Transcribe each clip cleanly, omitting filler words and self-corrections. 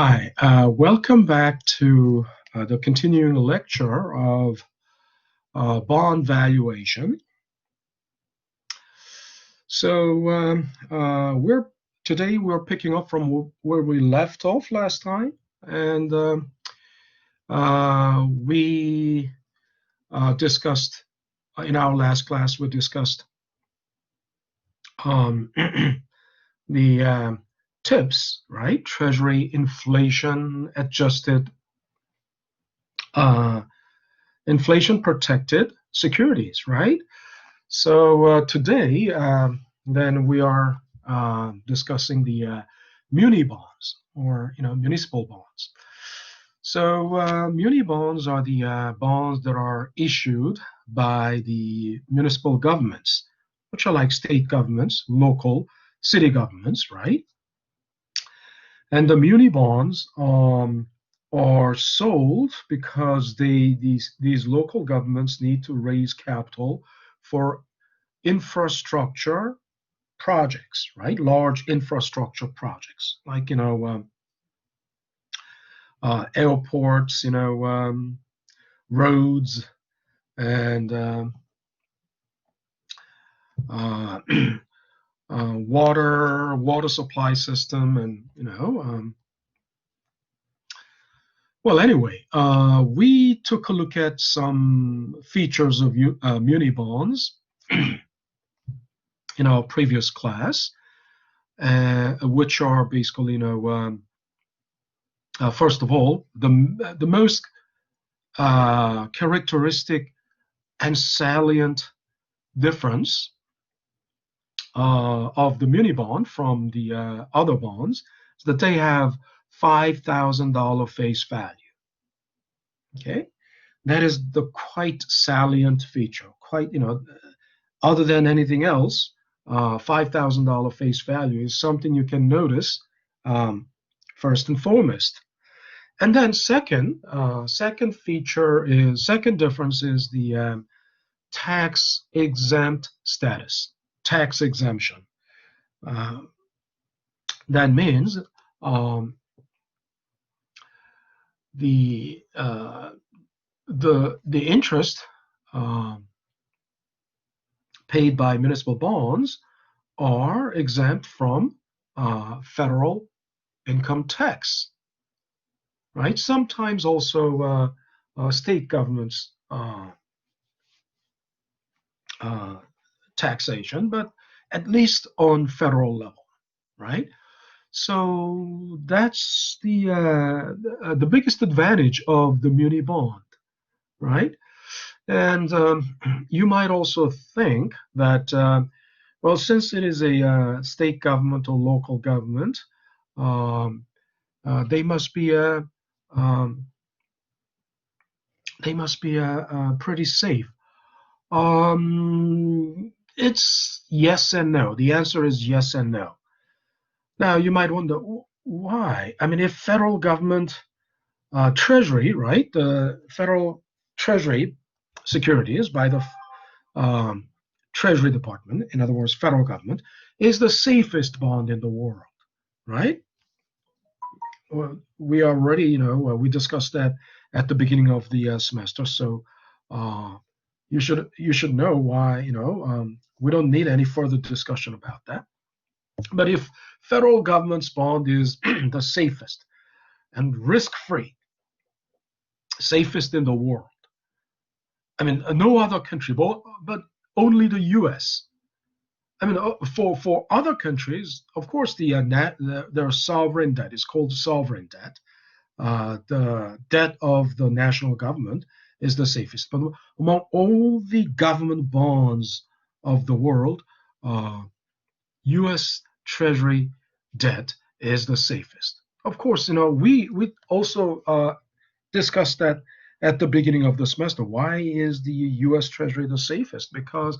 Hi, welcome back to the continuing lecture of bond valuation. So we're picking up from where we left off last time, and we discussed in our last class. We discussed the tips, right? Treasury inflation adjusted. Inflation protected securities, right? So today, then we are discussing the Muni bonds, or municipal bonds. So Muni bonds are the bonds that are issued by the municipal governments, which are like state governments, local city governments, right? And the Muni bonds are sold because these local governments need to raise capital for infrastructure projects, right? Large infrastructure projects, like airports, roads, and uh, water supply system, and well, anyway, we took a look at some features of Muni bonds in our previous class, which are basically, first of all, the most characteristic and salient difference of the Muni bond from the other bonds is that they have $5,000 face value. Okay, that is the quite salient feature. Quite, other than anything else, $5,000 face value is something you can notice first and foremost. And then second difference is the tax exempt status, tax exemption. That means the interest paid by municipal bonds are exempt from federal income tax, right? Sometimes also state governments taxation, but at least on federal level, right? So that's the biggest advantage of the Muni bond, right? And you might also think that, well, since it is a state government or local government, they must be pretty safe. It's yes and no. The answer is yes and no. Now, you might wonder why. I mean, if federal government Treasury, right, the federal Treasury securities by the Treasury Department, in other words, federal government, is the safest bond in the world, right? Well, we already, we discussed that at the beginning of the semester, so you should know why. We don't need any further discussion about that. But if federal government's bond is the safest and risk-free, safest in the world, I mean, no other country, but only the U.S. I mean, for other countries, of course, their sovereign debt is called sovereign debt. The debt of the national government is the safest. But among all the government bonds of the world, U.S. Treasury debt is the safest. Of course, we also discussed that at the beginning of the semester. Why is the U.S. Treasury the safest? Because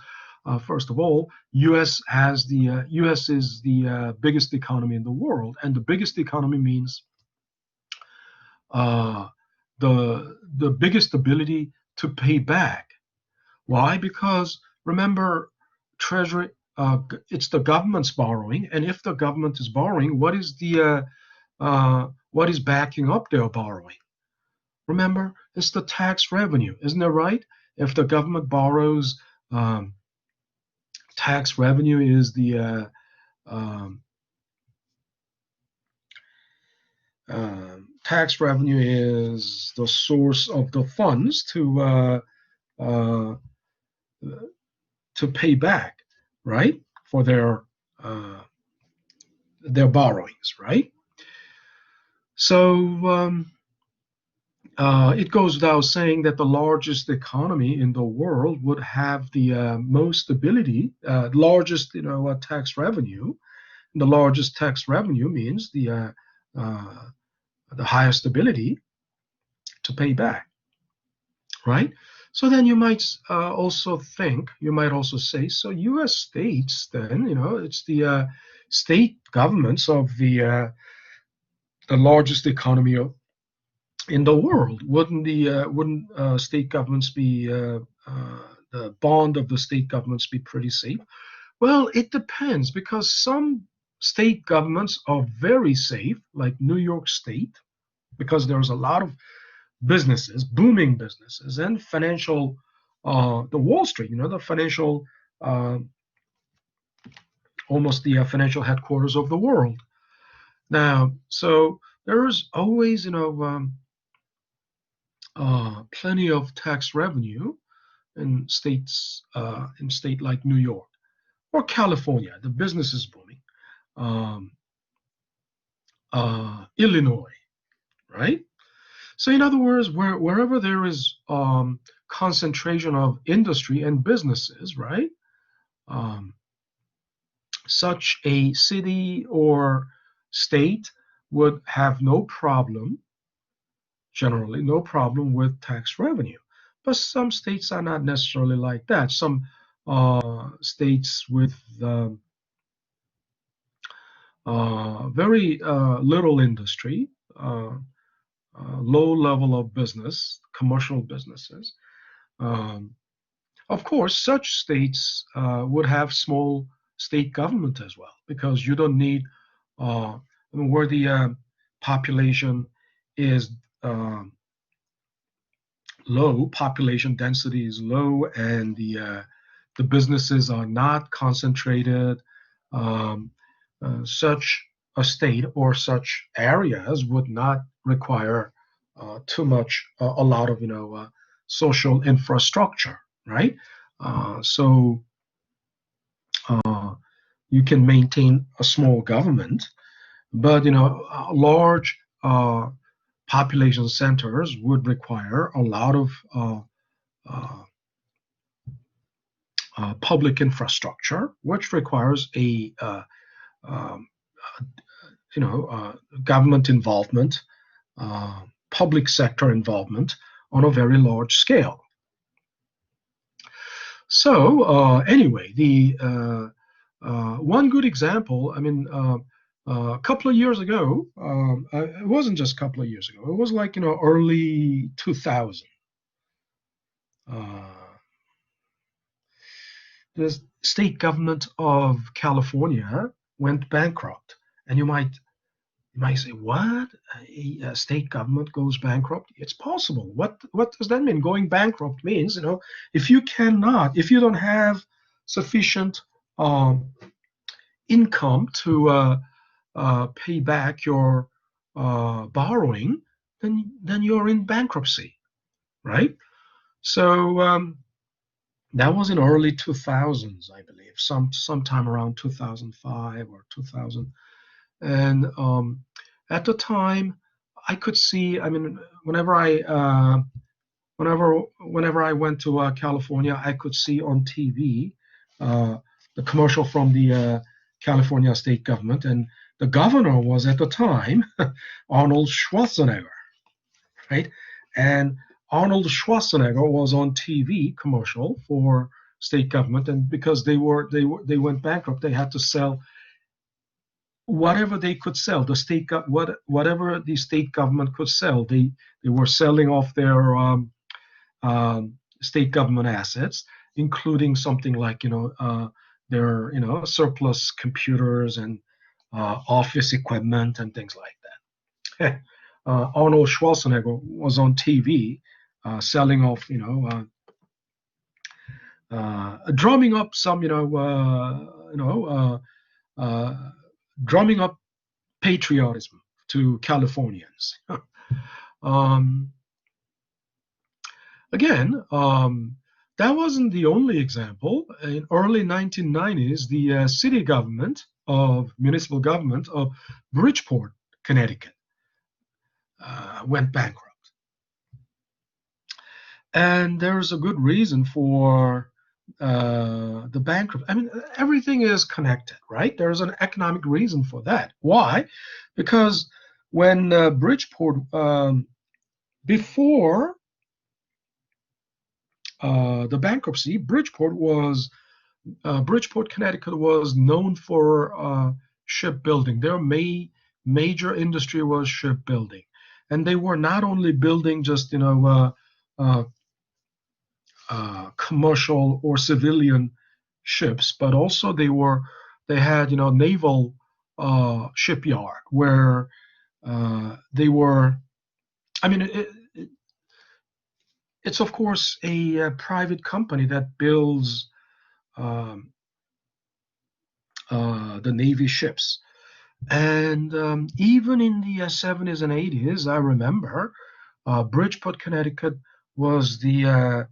first of all, U.S. is the biggest economy in the world, and the biggest economy means the biggest ability to pay back. Why? Because remember, Treasury, it's the government's borrowing, and if the government is borrowing, what is the what is backing up their borrowing? Remember, it's the tax revenue, isn't it right? If the government borrows, um, tax revenue is the um, tax revenue is the source of the funds uh, to pay back, right, for uh, their borrowings, right? So it goes without saying that the largest economy in the world would have the most stability, largest, tax revenue. The largest tax revenue means uh, the highest ability to pay back, right? So then you might you might also say, so U.S. states, then, it's the state governments of the largest economy in the world. Wouldn't state governments be the bond of the state governments be pretty safe? Well, it depends because some state governments are very safe, like New York State, because there's a lot of businesses, booming businesses, and financial, the Wall Street, the financial, uh, almost the financial headquarters of the world. Now, so there is always, plenty of tax revenue in state like New York or California. The business is booming. Um, Illinois, right? So in other words, wherever there is concentration of industry and businesses, right? Um, Such a city or state would have no problem, generally, no problem with tax revenue. But some states are not necessarily like that. Some states with very little industry, low level of business, commercial businesses. Um, of course, such states would have small state government as well, because you don't need, I mean, where the population is low, population density is low, and the businesses are not concentrated. Um, Such a state or such areas would not require too much, a lot of social infrastructure, right? So you can maintain a small government, but large population centers would require a lot of uh, public infrastructure, which requires a um, government involvement, uh, public sector involvement on a very large scale. So anyway, the one good example, I mean, a couple of years ago, it wasn't just a couple of years ago, it was like, early 2000. Uh, the state government of California went bankrupt. And you might say, what? A state government goes bankrupt? It's possible. What does that mean? Going bankrupt means, if you don't have sufficient um, income to pay back your borrowing, then you're in bankruptcy, right? So that was in early 2000s, I believe, sometime around 2005 or 2000. And at the time, I could see. I mean, whenever I went to California, I could see on TV the commercial from the California state government, and the governor was at the time Arnold Schwarzenegger, right? And Arnold Schwarzenegger was on TV commercial for state government, and because they went bankrupt, they had to sell whatever they could sell. Whatever the state government could sell, they were selling off their state government assets, including something like their surplus computers and office equipment and things like that. Arnold Schwarzenegger was on TV selling off, drumming up some, drumming up patriotism to Californians. um, Again, that wasn't the only example. In early 1990s, the city government of municipal government of Bridgeport, Connecticut, went bankrupt. And there's a good reason for the bankrupt. I mean, everything is connected, right? There's an economic reason for that. Why? Because when Bridgeport, before the bankruptcy, Bridgeport, Connecticut was known for shipbuilding. Their major industry was shipbuilding, and they were not only building just commercial or civilian ships, but also they had naval shipyard where they were. I mean, it's of course a private company that builds um, the Navy ships. And even in the 70s and 80s, I remember Bridgeport, Connecticut was the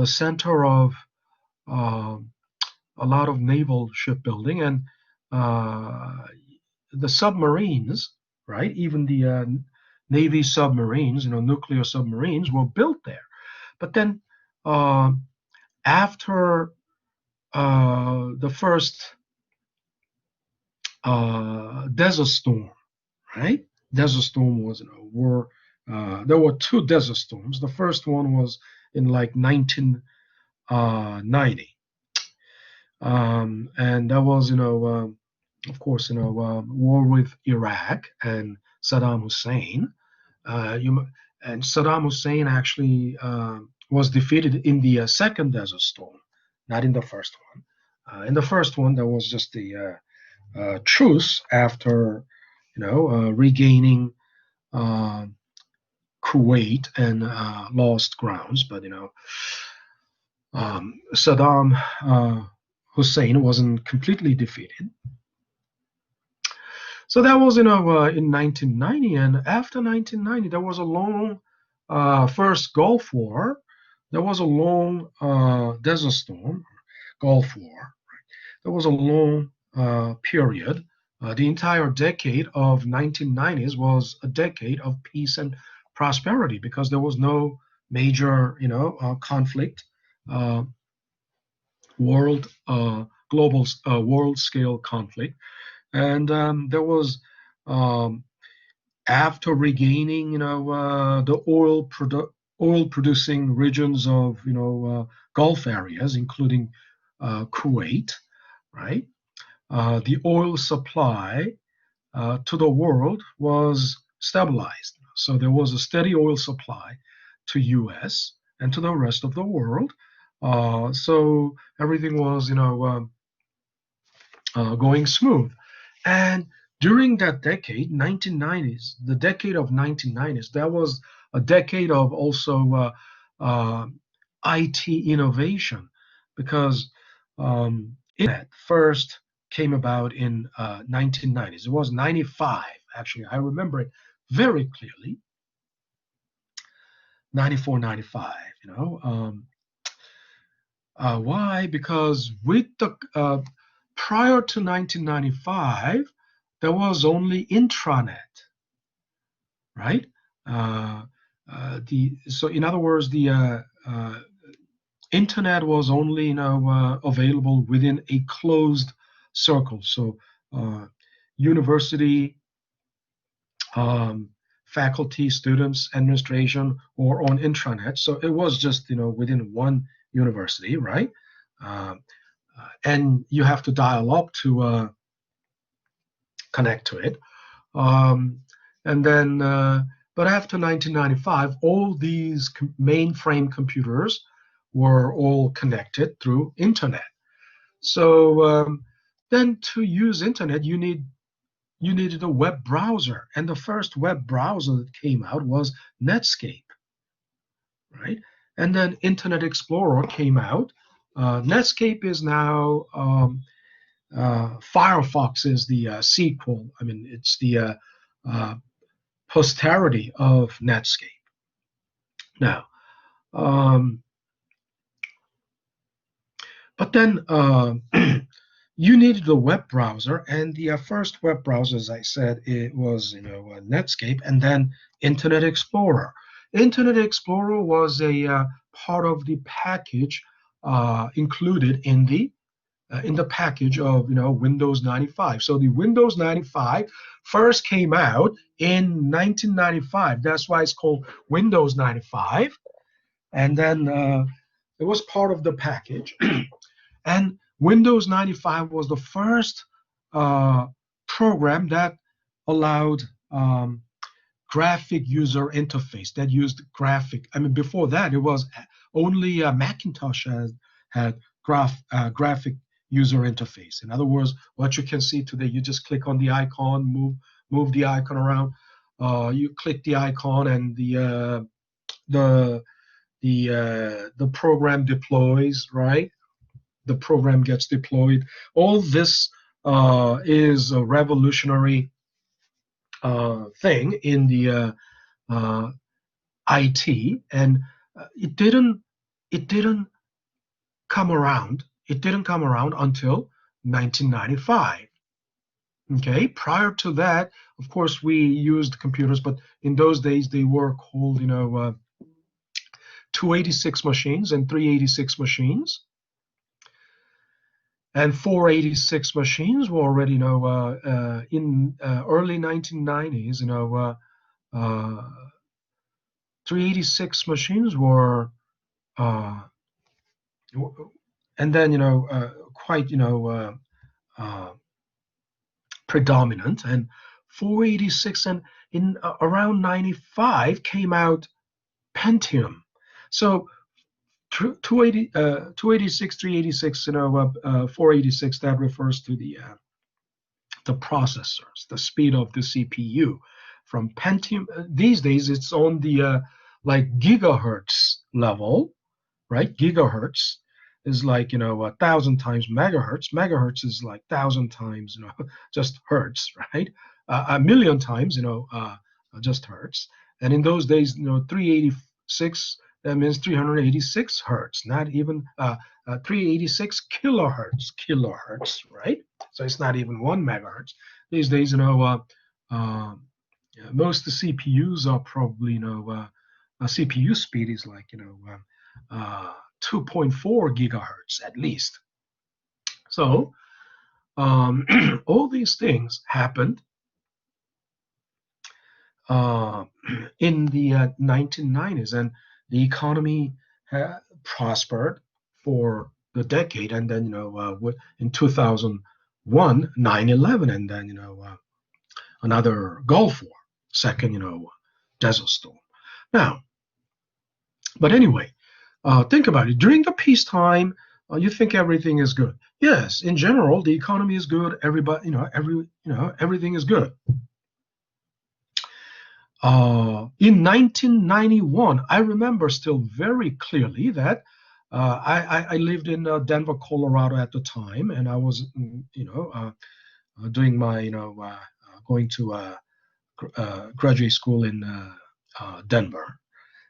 center of uh, a lot of naval shipbuilding and uh, the submarines, right? Even the Navy submarines, nuclear submarines were built there. But then uh, after the first Desert Storm, right? Desert Storm was, there were two Desert Storms. The first one was in like 1990. And that was, of course, war with Iraq and Saddam Hussein. And Saddam Hussein actually was defeated in the second Desert Storm, not in the first one. In the first one, there was just the truce after, regaining uh, Kuwait and lost grounds. But Saddam Hussein wasn't completely defeated. So that was in 1990, and after 1990, there was a long first Gulf War. There was a long Desert Storm, Gulf War. There was a long period. The entire decade of 1990s was a decade of peace and prosperity because there was no major, conflict, uh, global world scale conflict, and there was um, after regaining, the oil producing regions of, Gulf areas, including Kuwait, right? The oil supply to the world was stabilized. So there was a steady oil supply to U.S. and to the rest of the world. So everything was, going smooth. And during that decade, 1990s, the decade of 1990s, that was a decade of also IT innovation because internet first came about in 1990s. It was 95, actually. I remember it very clearly, 94, 95, why? Because with the prior to 1995, there was only intranet, right? So in other words, the internet was only available within a closed circle. So university, faculty, students, administration, or on intranet. So it was just within one university, right? And you have to dial up to connect to it. And then, but after 1995, all these mainframe computers were all connected through internet. So then to use internet, you need you needed a web browser. And the first web browser that came out was Netscape, right? And then Internet Explorer came out. Netscape is now Firefox is the sequel. I mean, it's the uh, posterity of Netscape. Now, um, but then you needed a web browser, and the first web browser, as I said, it was Netscape, and then Internet Explorer. Internet Explorer was a part of the package included in the package of Windows 95. So the Windows 95 first came out in 1995. That's why it's called Windows 95, and then it was part of the package. And Windows 95 was the first uh, program that allowed graphic user interface, that used graphic. I mean, before that, it was only Macintosh had graphic user interface. In other words, what you can see today, you just click on the icon, move the icon around. You click the icon, and the the program deploys, right? The program gets deployed. All this is a revolutionary thing in the uh, IT, and it didn't come around. It didn't come around until 1995. Okay, prior to that, of course, we used computers, but in those days they were called, 286 machines and 386 machines. And 486 machines were already, in early 1990s, 386 machines were, uh, and then, quite, uh, predominant. And 486, and in around 95 came out Pentium. So 286, 386, 486, that refers to the processors, the speed of the CPU. From Pentium, these days it's on the like gigahertz level, right? Gigahertz is like 1,000 times megahertz. Megahertz is like 1,000 times just hertz, right? A million times just hertz. And in those days 386, that means 386 hertz, not even 386 kilohertz, right? So it's not even 1 megahertz. These days, yeah, most of the CPUs are probably, a CPU speed is like, 2.4 gigahertz at least. So all these things happened uh, in the 1990s, and the economy prospered for the decade, and then in 2001, 9/11, and then another Gulf War, second Desert Storm. Now, but anyway, think about it. During the peacetime, you think everything is good. Yes, in general, the economy is good. Everybody, everything is good. In 1991, I remember still very clearly that I lived in Denver, Colorado at the time, and I was, doing my, going to graduate school in Denver.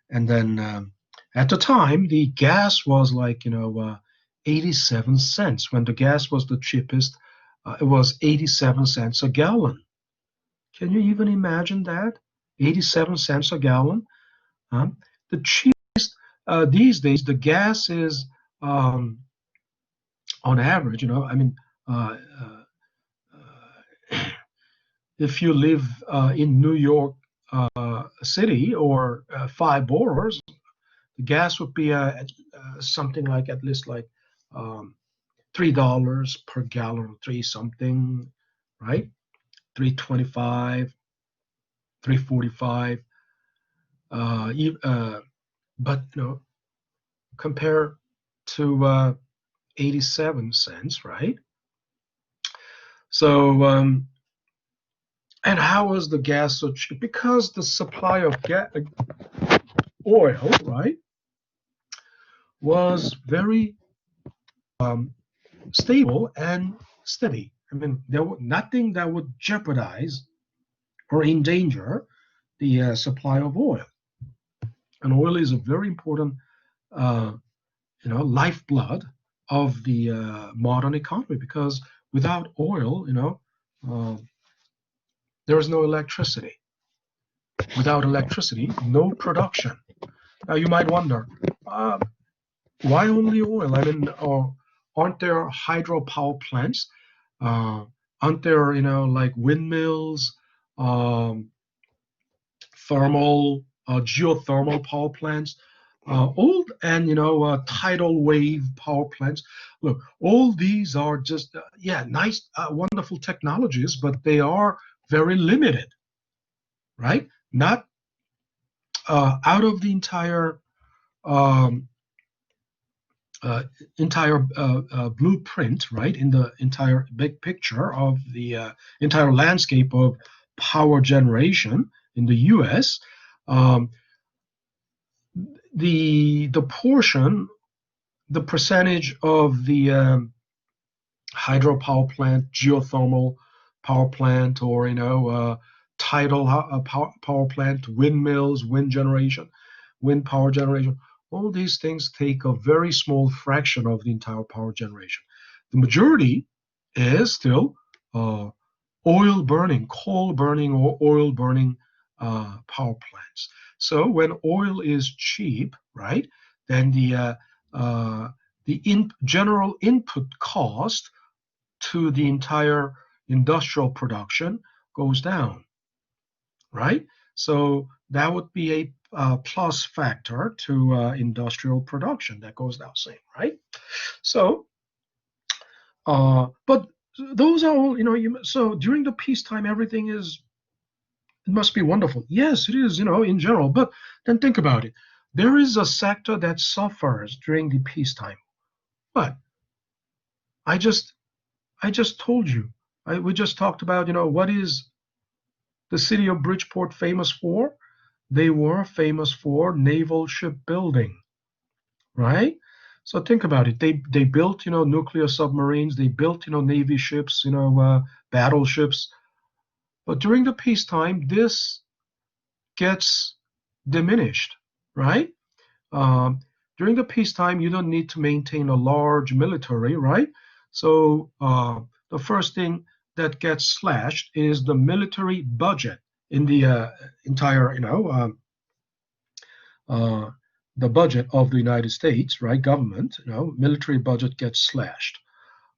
And then at the time, the gas was like, 87 cents. When the gas was the cheapest, it was 87 cents a gallon. Can you even imagine that? 87 cents a gallon. The cheapest these days, the gas is on average, I mean, uh, if you live in New York City or five boroughs, the gas would be something like at least like $3 per gallon, three something, right? 325, 345. But compare to 87 cents, right? So And how was the gas so cheap? Because the supply of oil, right, was very stable and steady. I mean, there was nothing that would jeopardize or endanger the supply of oil. And oil is a very important, uh, lifeblood of the modern economy because without oil, uh, there is no electricity. Without electricity, no production. Now you might wonder, uh, why only oil? I mean, aren't there hydropower plants? Uh, aren't there, like windmills, um, thermal, geothermal power plants, old and tidal wave power plants? Look, all these are just nice, wonderful technologies, but they are very limited, right? Not out of the um, uh, entire blueprint, right? In the entire big picture of the entire landscape of power generation in the U.S., um, the portion, the percentage of the hydropower plant, geothermal power plant, or tidal power plant, windmills, wind power generation. All these things take a very small fraction of the entire power generation. The majority is still uh, oil burning, coal burning, or oil burning power plants. So when oil is cheap, right, then uh, the general input cost to the entire industrial production goes down, right? So that would be a plus factor to industrial production that goes down same, right? So, but those are all, so during the peacetime, everything is, it must be wonderful. Yes, it is, in general, but then think about it. There is a sector that suffers during the peacetime. But I just, I just told you, we just talked about, what is the city of Bridgeport famous for? They were famous for naval shipbuilding, right? So think about it. They built, nuclear submarines. They built, navy ships, battleships. But during the peacetime, this gets diminished, right? Um, During the peacetime, you don't need to maintain a large military, right? So the first thing that gets slashed is the military budget in the entire, uh, the budget of the United States, right? Government, military budget gets slashed.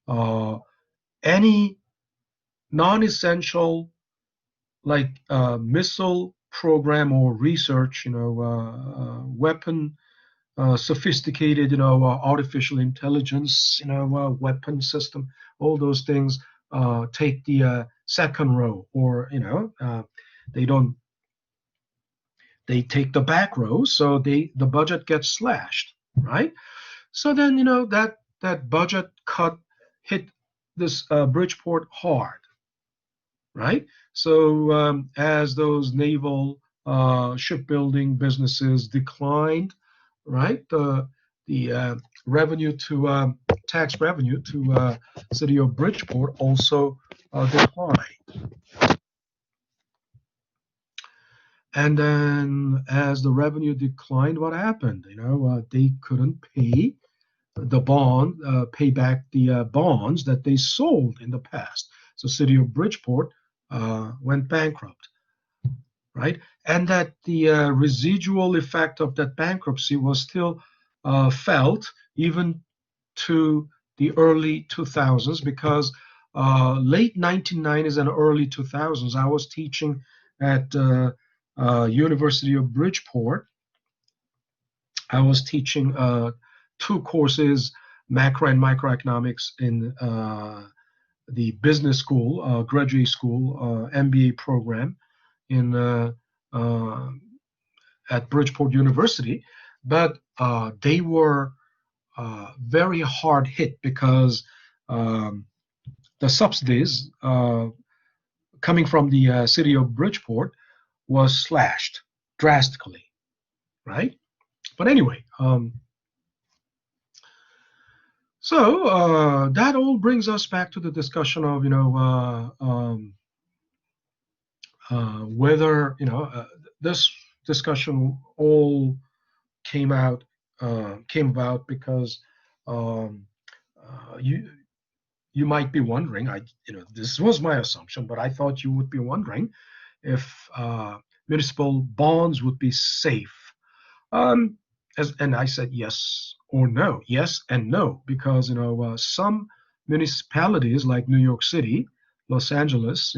Uh, any non-essential like missile program or research, weapon sophisticated, artificial intelligence, weapon system, all those things take the second row, or they don't, they take the back row, so the budget gets slashed, right? So then that budget cut hit this Bridgeport hard, right? So as those naval shipbuilding businesses declined, right, the revenue to tax revenue to city of Bridgeport also declined. And then as the revenue declined, what happened? They couldn't pay back the bonds that they sold in the past. So city of Bridgeport went bankrupt, right? And that the residual effect of that bankruptcy was still felt even to the early 2000s, because late 1990s and early 2000s, I was teaching at University of Bridgeport. I was teaching two courses, macro and microeconomics, in the business school, graduate school, MBA program in uh, at Bridgeport University, but they were very hard hit because um, the subsidies coming from the city of Bridgeport was slashed drastically, right? But anyway, so that all brings us back to the discussion of whether this discussion all came about because um, you might be wondering. This was my assumption, but I thought you would be wondering if municipal bonds would be safe. Um, and I said yes or no, yes and no, because some municipalities like New York City, Los Angeles,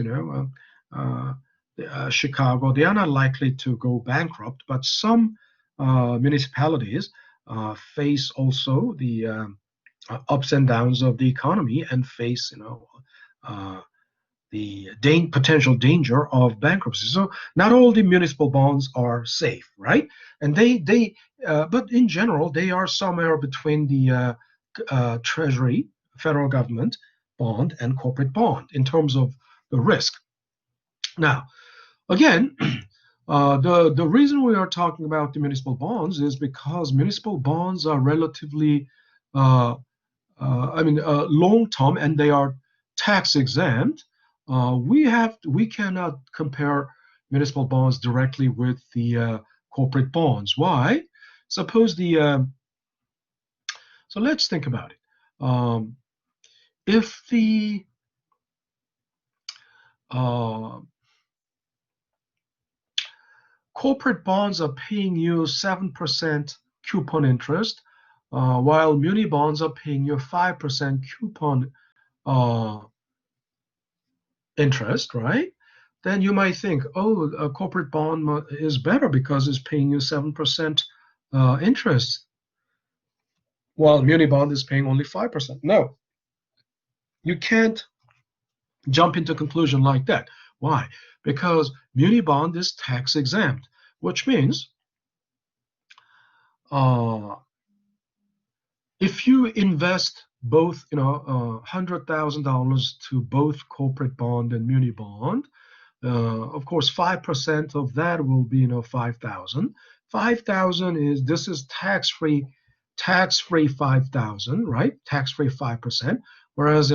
Chicago, they are not likely to go bankrupt, but some municipalities face also the ups and downs of the economy and face uh, the potential danger of bankruptcy. So not all the municipal bonds are safe, right? And but in general, they are somewhere between the Treasury, federal government bond, and corporate bond in terms of the risk. Now, again, the reason we are talking about the municipal bonds is because municipal bonds are relatively uh, long term, and they are tax exempt. We cannot compare municipal bonds directly with the corporate bonds. Why? Suppose so let's think about it. If the uh, corporate bonds are paying you 7% coupon interest, while muni bonds are paying you 5% coupon uh, interest, right? Then you might think, oh, a corporate bond is better because it's paying you 7% interest, while muni bond is paying only 5%. No, you can't jump into a conclusion like that. Why? Because muni bond is tax exempt, which means uh, if you invest both, $100,000 to both corporate bond and muni bond, of course, 5% of that will be, 5,000. 5,000 is tax-free 5,000, right? Tax-free 5%. Whereas,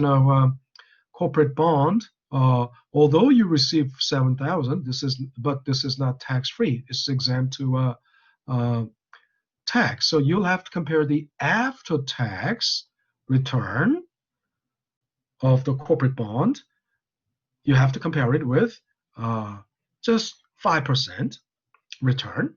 corporate bond, although you receive 7,000, this is not tax-free. It's exempt to tax. So you'll have to compare the after-tax return of the corporate bond. You have to compare it with just 5% return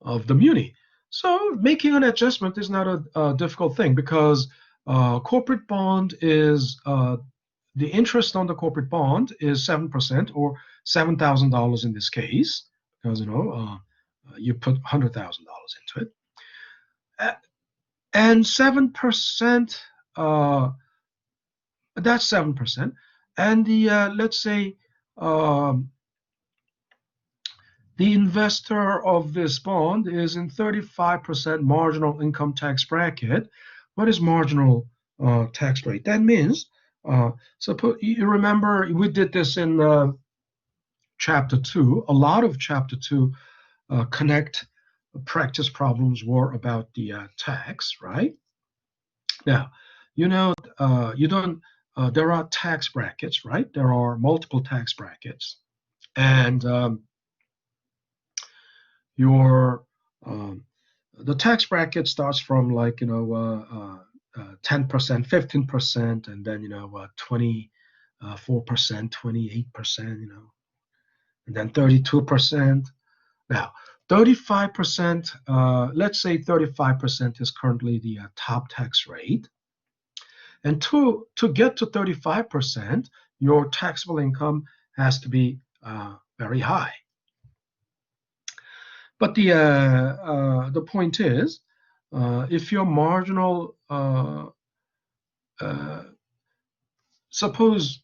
of the muni. So making an adjustment is not a difficult thing because corporate bond is the interest on the corporate bond is 7% or $7,000 in this case, because you put $100,000 into it. And 7%, that's 7%. And let's say um, the investor of this bond is in 35% marginal income tax bracket. What is marginal tax rate? That means, suppose you remember we did this in chapter 2. A lot of chapter 2 connect practice problems were about the tax, right? Now, you don't, there are tax brackets, right? There are multiple tax brackets. And your the tax bracket starts from 10%, 15%, and then 24%, 28%, and then 32%. Now 35%, let's say 35% is currently the top tax rate, and to get to 35%, your taxable income has to be very high. But the point is, if your marginal, suppose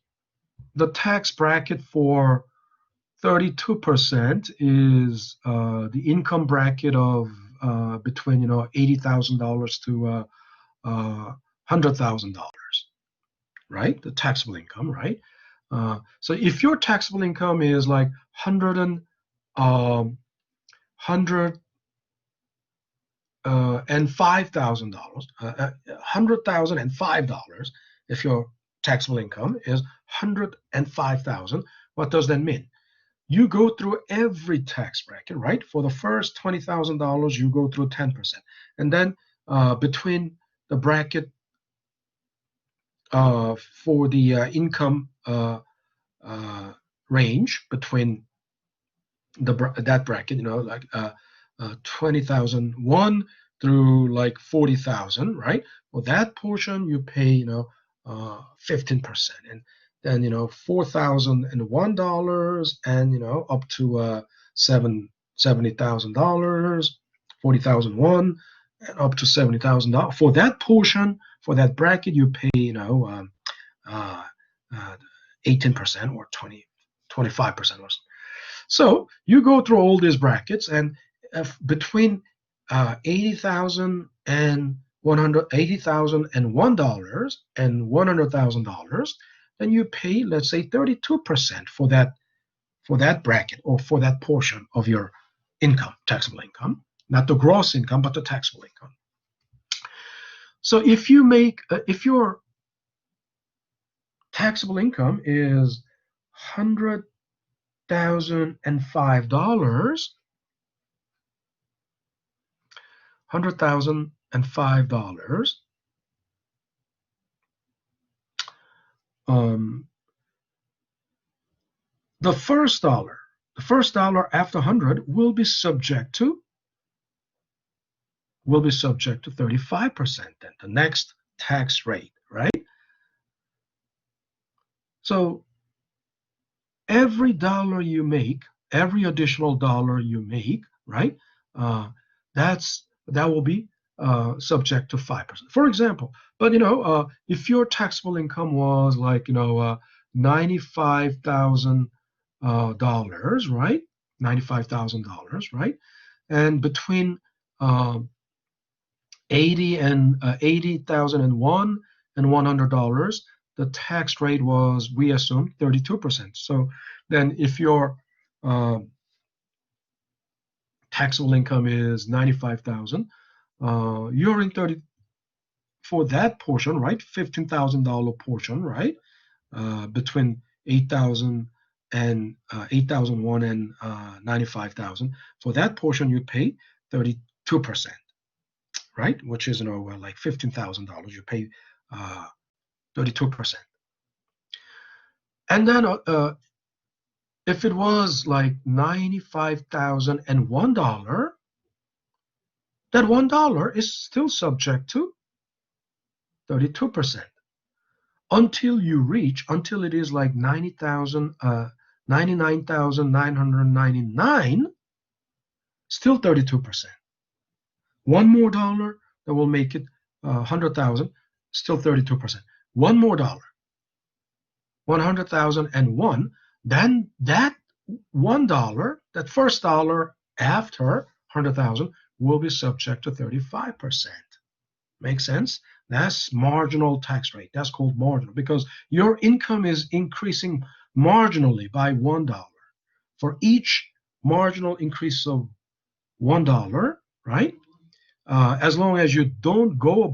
the tax bracket for 32% is the income bracket of between $80,000 to $100,000, right? The taxable income, right? So if your taxable income is like 105,000 dollars, $100,005. If your taxable income is 105,000, what does that mean? You go through every tax bracket, right? For the first $20,000, you go through 10%, and then between the bracket for the income range between that bracket, like 20,001 through like 40,000, right? Well, that portion you pay, 15%, and then $4,001, and up to $70,000, 40,001, and up to $70,000. For that portion, for that bracket, you pay, uh, uh, 18% or 25% or so. So you go through all these brackets, and between 80,000 and $101 and $100,000, then you pay, let's say, 32% for that bracket, or for that portion of your income, taxable income, not the gross income, but the taxable income. So if your taxable income is $100,005, the first dollar after 100 will be subject to 35%, then the next tax rate, right? So every dollar you make, every additional dollar you make, right? That will be subject to 5%. For example, but if your taxable income was like $95,000, right? $95,000, right? And between 80,001 and $100, the tax rate was, we assume, 32%. So then if your taxable income is 95,000, you're in 30 for that portion, right? $15,000 portion, right? Between 8,000 and 8,001 and 95,000. For that portion, you pay 32%, right? Which is like $15,000. You pay 32%. And then if it was like $95,001, that $1 is still subject to 32%, until it is like 99,999, still 32%. One more dollar, that will make it 100,000, still 32%. One more dollar, 100,001, then that $1, that first dollar after 100,000, will be subject to 35%. Make sense? That's marginal tax rate. That's called marginal, because your income is increasing marginally by $1. For each marginal increase of $1, right? As long as you don't go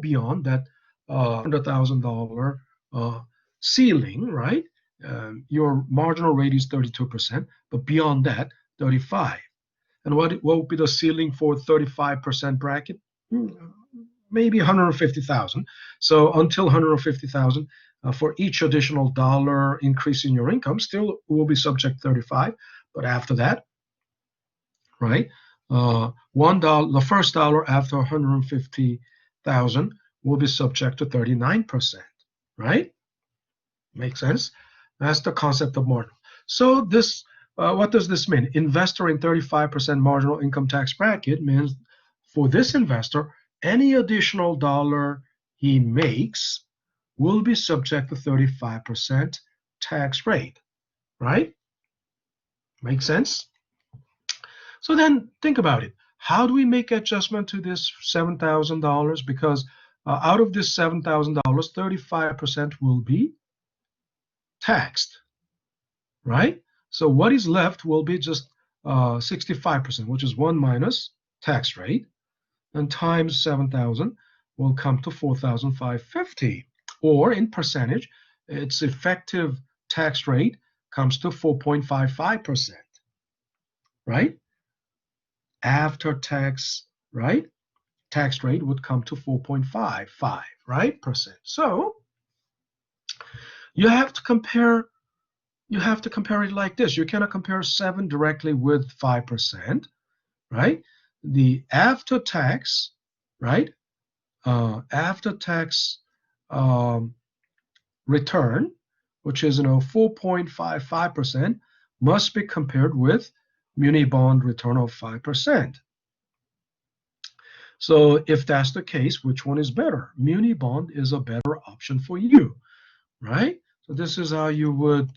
beyond that $100,000 ceiling, right? Your marginal rate is 32%, but beyond that, 35. And what would be the ceiling for 35% bracket? Maybe 150,000. So until 150,000, for each additional dollar increase in your income, still will be subject to 35. But after that, right, $1, the first dollar after 150,000 will be subject to 39%, right? Makes sense? That's the concept of marginal. So this, what does this mean? Investor in 35% marginal income tax bracket means, for this investor, any additional dollar he makes will be subject to 35% tax rate, right? Make sense? So then think about it. How do we make adjustment to this $7,000? Because out of this $7,000, 35% will be taxed, right? So what is left will be just 65%, which is 1 minus tax rate, and times 7,000 will come to 4,550. Or in percentage, its effective tax rate comes to 4.55%, right? After tax, right? Tax rate would come to 4.55, right? Percent. So you have to compare it like this. You cannot compare 7 directly with 5%, right? The after tax, right? After tax return, which is 4.55%, must be compared with Muni bond return of 5%. So if that's the case, which one is better? Muni bond is a better option for you, right? So this is how you would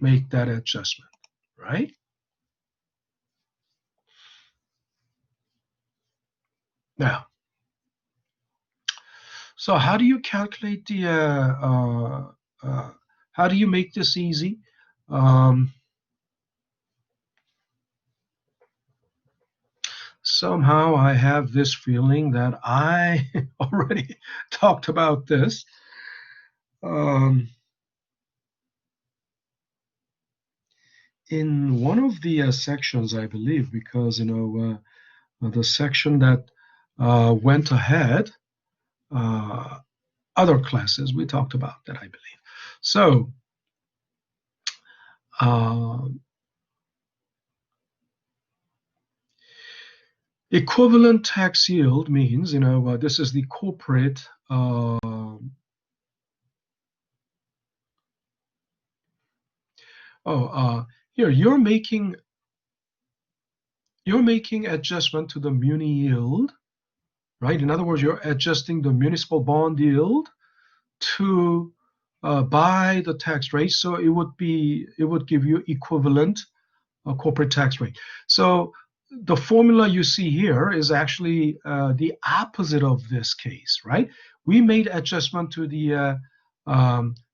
make that adjustment, right? Now, so how do you calculate the, how do you make this easy? Somehow I have this feeling that I already talked about this. In one of the sections, I believe, because the section that went ahead, other classes we talked about that, I believe. So equivalent tax yield means, this is the corporate here you're making adjustment to the muni yield, right? In other words, you're adjusting the municipal bond yield to by the tax rate, so it would give you equivalent corporate tax rate. So the formula you see here is actually the opposite of this case, right? We made adjustment to the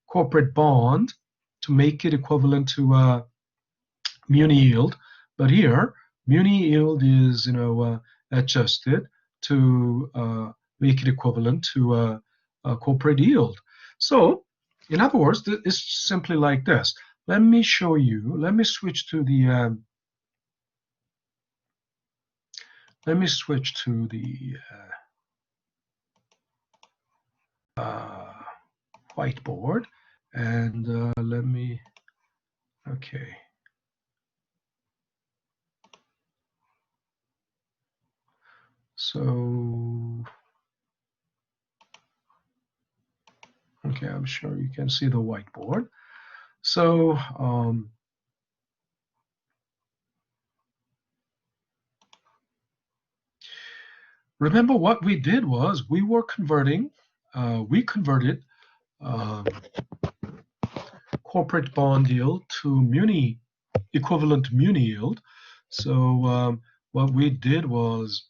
corporate bond to make it equivalent to muni yield, but here muni yield is adjusted to make it equivalent to corporate yield. So in other words, it's simply like this. Let me show you. Let me switch to the whiteboard, and let me. Okay. So, okay, I'm sure you can see the whiteboard. So, remember what we did was we converted corporate bond yield to muni, equivalent muni yield. So what we did was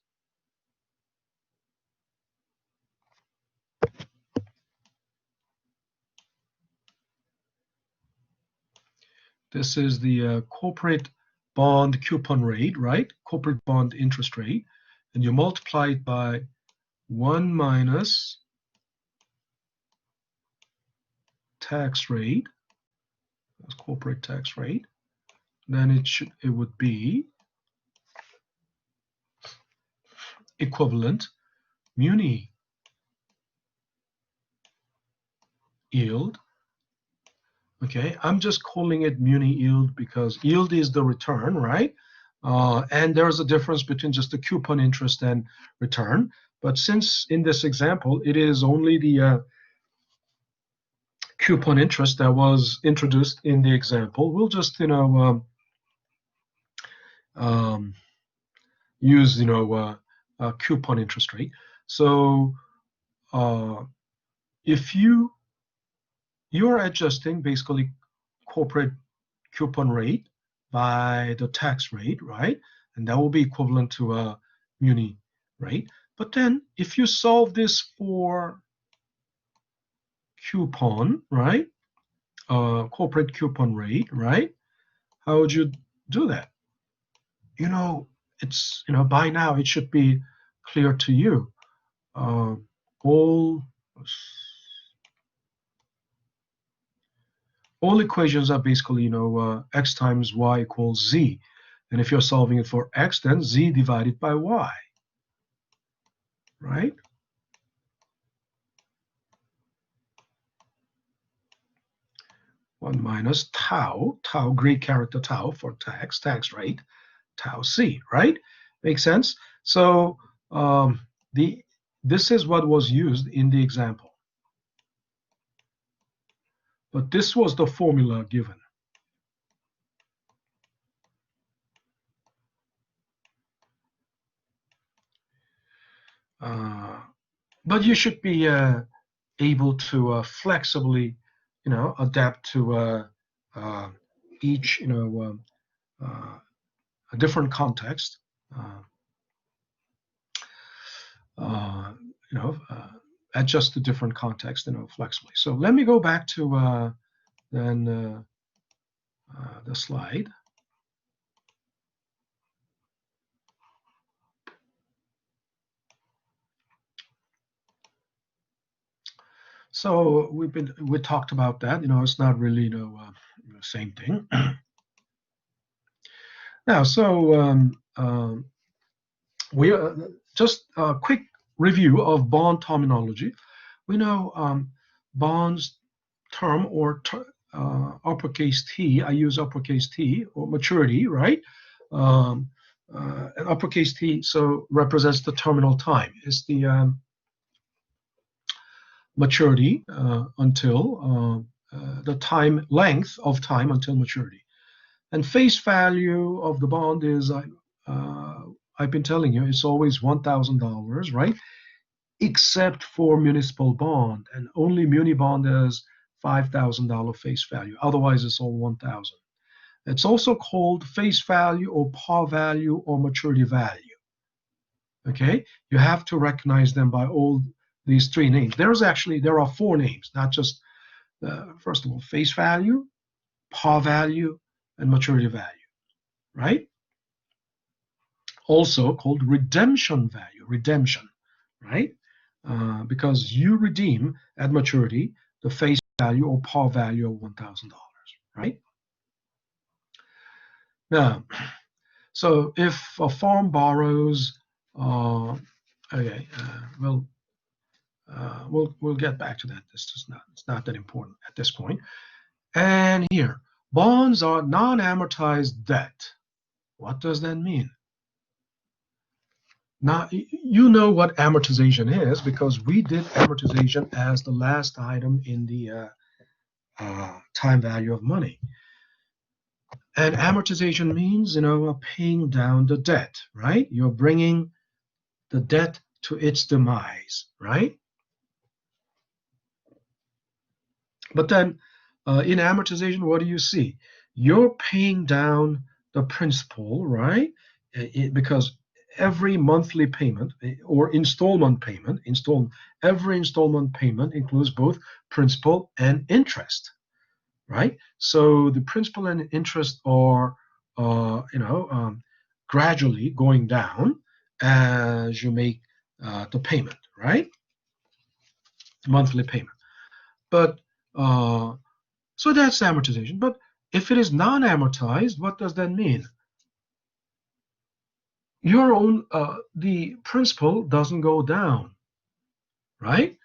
this is the corporate bond coupon rate, right? Corporate bond interest rate. And you multiply it by 1 minus tax rate, that's corporate tax rate. Then it would be equivalent muni yield. Okay, I'm just calling it muni yield because yield is the return, right? And there's a difference between just the coupon interest and return. But since in this example, it is only the coupon interest that was introduced in the example, we'll just, use, coupon interest rate. So if you're adjusting basically corporate coupon rate by the tax rate, right? And that will be equivalent to a muni rate. But then if you solve this for coupon, right? corporate coupon rate, right? How would you do that? You know, it's, by now it should be clear to you. Uh, all all equations are basically, x times y equals z. And if you're solving it for x, then z divided by y, right? One minus tau, Greek character tau for tax rate, tau c, right? Makes sense? So this is what was used in the example. But this was the formula given. But you should be able to flexibly, adapt to each, a different context. Uh, you know, adjust to different context, flexibly. So let me go back to then the slide. So we talked about that. It's not really same thing. Now, so we just a quick review of bond terminology. We know bonds term or uppercase T. I use uppercase T, or maturity, right? And uppercase T so represents the terminal time. It's the maturity until the time length of time until maturity. And face value of the bond is I've been telling you, it's always $1,000, right? Except for municipal bond, and only muni bond has $5,000 face value. Otherwise, it's all 1,000. It's also called face value or par value or maturity value. Okay, you have to recognize them by all these three names. There are four names, not just first of all, face value, par value, and maturity value, right? Also called redemption value, redemption, right? Because you redeem at maturity the face value or par value of $1,000, right? Now, so if a farm borrows, okay, we'll get back to that. It's not that important at this point. And here, bonds are non-amortized debt. What does that mean? Now, you know what amortization is because we did amortization as the last item in the time value of money. And amortization means, paying down the debt, right? You're bringing the debt to its demise, right? But then in amortization, what do you see? You're paying down the principal, right? Because every monthly payment or installment payment, every installment payment includes both principal and interest, right? So the principal and interest are, gradually going down as you make the payment, right? Monthly payment. But so that's amortization. But if it is non-amortized, what does that mean? The principal doesn't go down, right?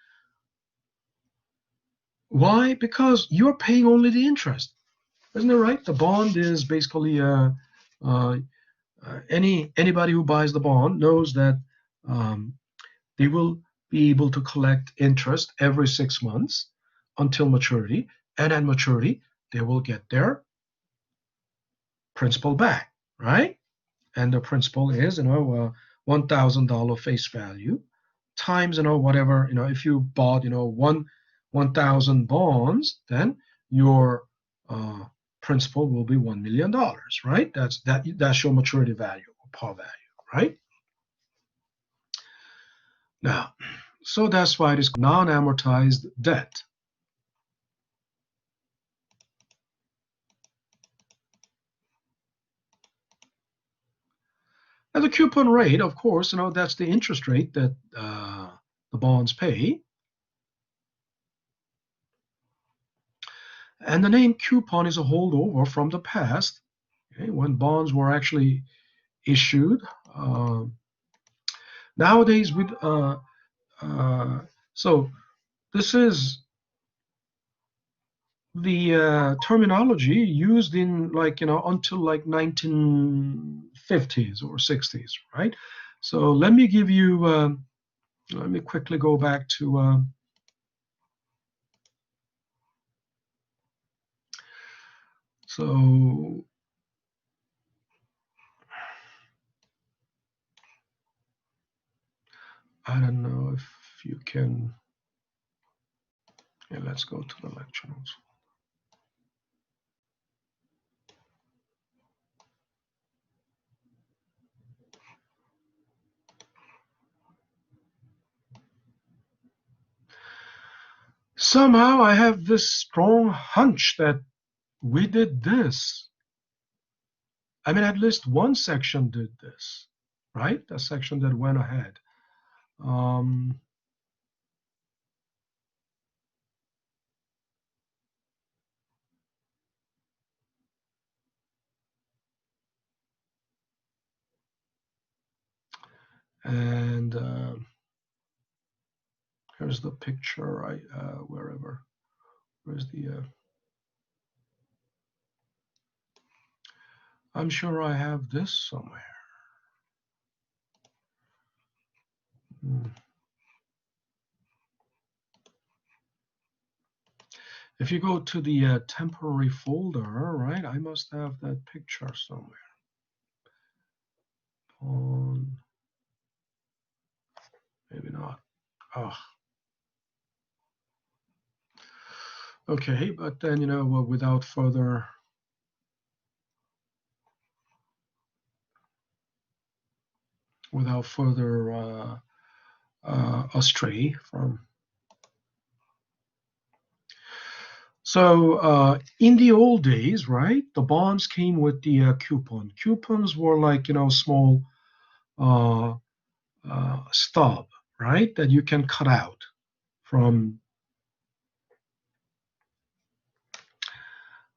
Why? Because you're paying only the interest. Isn't it right? The bond is basically anybody who buys the bond knows that they will be able to collect interest every 6 months until maturity, and at maturity they will get their principal back, right? And the principal is $1,000 face value times whatever, if you bought 1,000 bonds, then your principal will be $1 million, right? That's your maturity value or par value, right? Now, so that's why it is non-amortized debt. And the coupon rate, of course, that's the interest rate that the bonds pay. And the name coupon is a holdover from the past, okay, when bonds were actually issued. Nowadays, so this is the terminology used in until like 1950s or 60s, right? So let me give you, let me quickly go back to, so I don't know if you can, yeah, let's go to the lecture notes. Somehow I have this strong hunch that we did this. I mean, at least one section did this, right? A section that went ahead. And here's the picture, right? Wherever. Where's the? I'm sure I have this somewhere. If you go to the temporary folder, right, I must have that picture somewhere. Maybe not. Oh. Okay, but then, without further astray from. So in the old days, right, the bonds came with the coupon. Coupons were like, small stub, right, that you can cut out from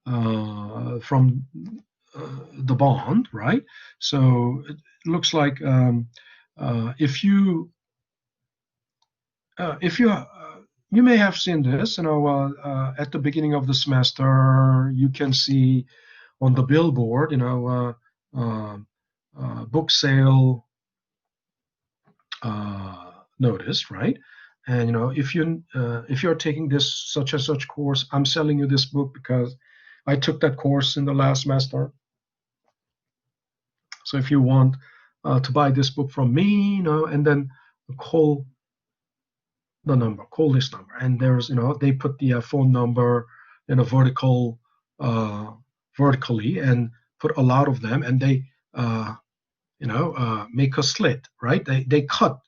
the bond, right? So it looks like if you you may have seen this, at the beginning of the semester, you can see on the billboard, book sale notice, right? And if you're taking this such and such course, I'm selling you this book because I took that course in the last semester. So if you want to buy this book from me, and then call the number, call this number, and there's they put the phone number in a vertically and put a lot of them, and they make a slit, right? They cut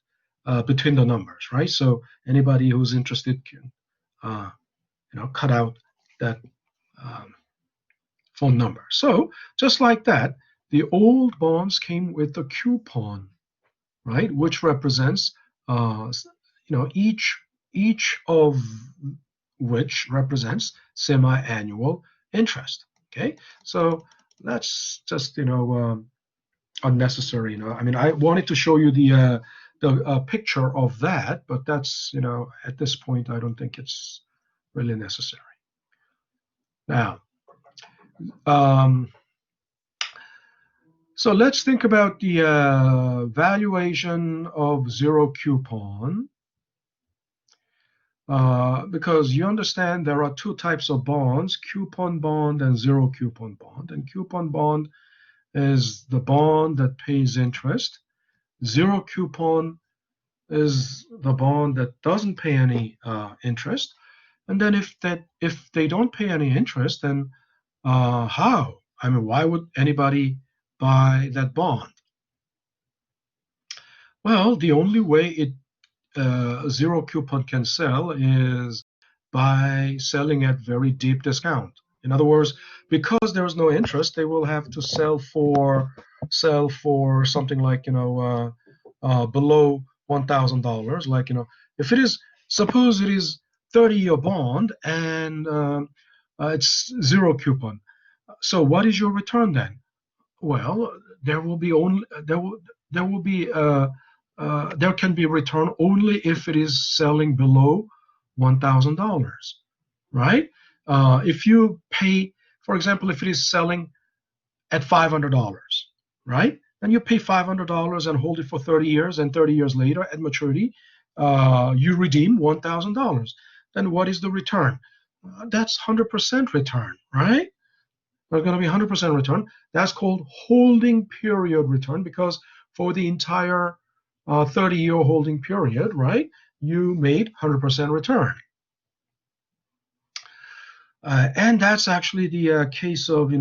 between the numbers, right? So anybody who's interested can cut out that phone number. So just like that, the old bonds came with the coupon, right, which represents each of which represents semi-annual interest. Okay, so that's just unnecessary. I mean, I wanted to show you the picture of that, but that's at this point I don't think it's really necessary. Now, so let's think about the valuation of zero coupon, because you understand there are two types of bonds: coupon bond and zero coupon bond. And coupon bond is the bond that pays interest. Zero coupon is the bond that doesn't pay any interest. And then if they don't pay any interest, then how? I mean, why would anybody buy that bond? Well, the only way zero coupon can sell is by selling at very deep discount. In other words, because there is no interest, they will have to sell for sell for something like below $1,000. Like if it is, suppose it is 30-year bond and it's zero coupon. So what is your return then? Well, there will be only there will be there can be return only if it is selling below $1,000, right? If you pay, for example, if it is selling at $500, right? Then you pay $500 and hold it for 30 years, and 30 years later at maturity, you redeem $1,000. Then what is the return? That's 100% return, right? There's going to be 100% return. That's called holding period return, because for the entire 30-year holding period, right, you made 100% return. And that's actually the case of,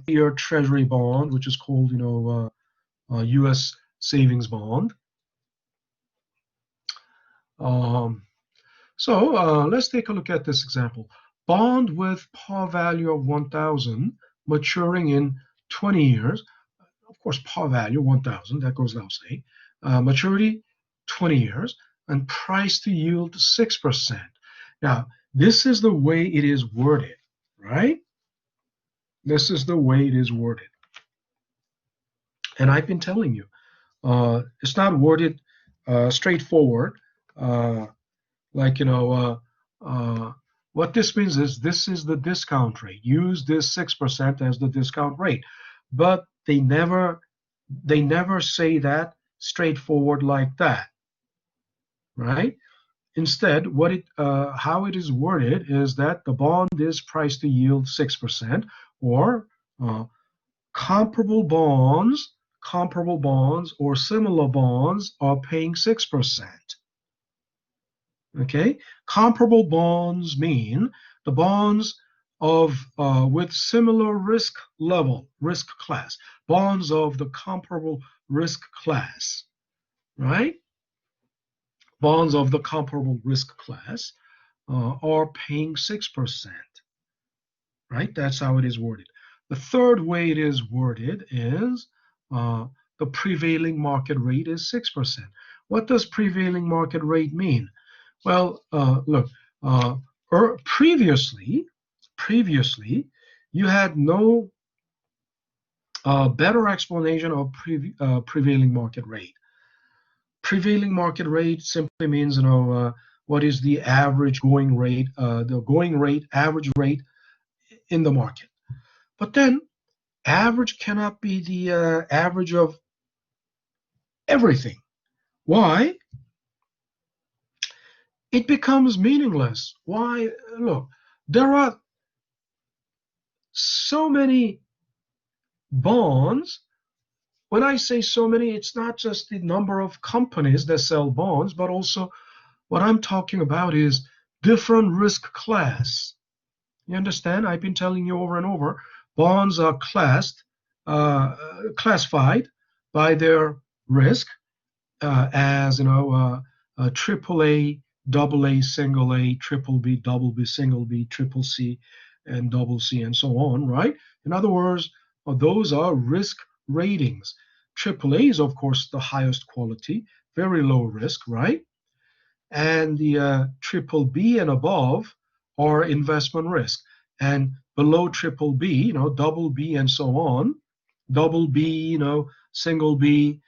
your Treasury bond, which is called, U.S. savings bond. So let's take a look at this example. Bond with par value of 1,000, maturing in 20 years. Of course, par value 1,000, that goes without saying. Maturity 20 years, and price to yield 6%. Now, this is the way it is worded, right? This is the way it is worded. And I've been telling you, it's not worded straightforward. Like, what this means is this is the discount rate. Use this 6% as the discount rate. But they never say that straightforward like that, right? Instead, how it is worded is that the bond is priced to yield 6%, or comparable bonds or similar bonds are paying 6%. Okay, comparable bonds mean the bonds of with similar risk class, bonds of the comparable risk class, right? Bonds of the comparable risk class are paying 6%, right? That's how it is worded. The third way it is worded is the prevailing market rate is 6%. What does prevailing market rate mean? Well, look, previously, you had no better explanation of prevailing market rate. Prevailing market rate simply means, what is the average going rate, average rate in the market. But then, average cannot be the average of everything. Why? It becomes meaningless. Why? Look, there are so many bonds. When I say so many, it's not just the number of companies that sell bonds, but also what I'm talking about is different risk class. You understand? I've been telling you over and over, bonds are classified by their risk, as triple A, double A, single A, triple B, double B, single B, triple C, and double C, and so on, right? In other words, those are risk ratings. Triple A is, of course, the highest quality, very low risk, right? And the triple B and above are investment risk. And below triple B, double B and so on, double B, single B,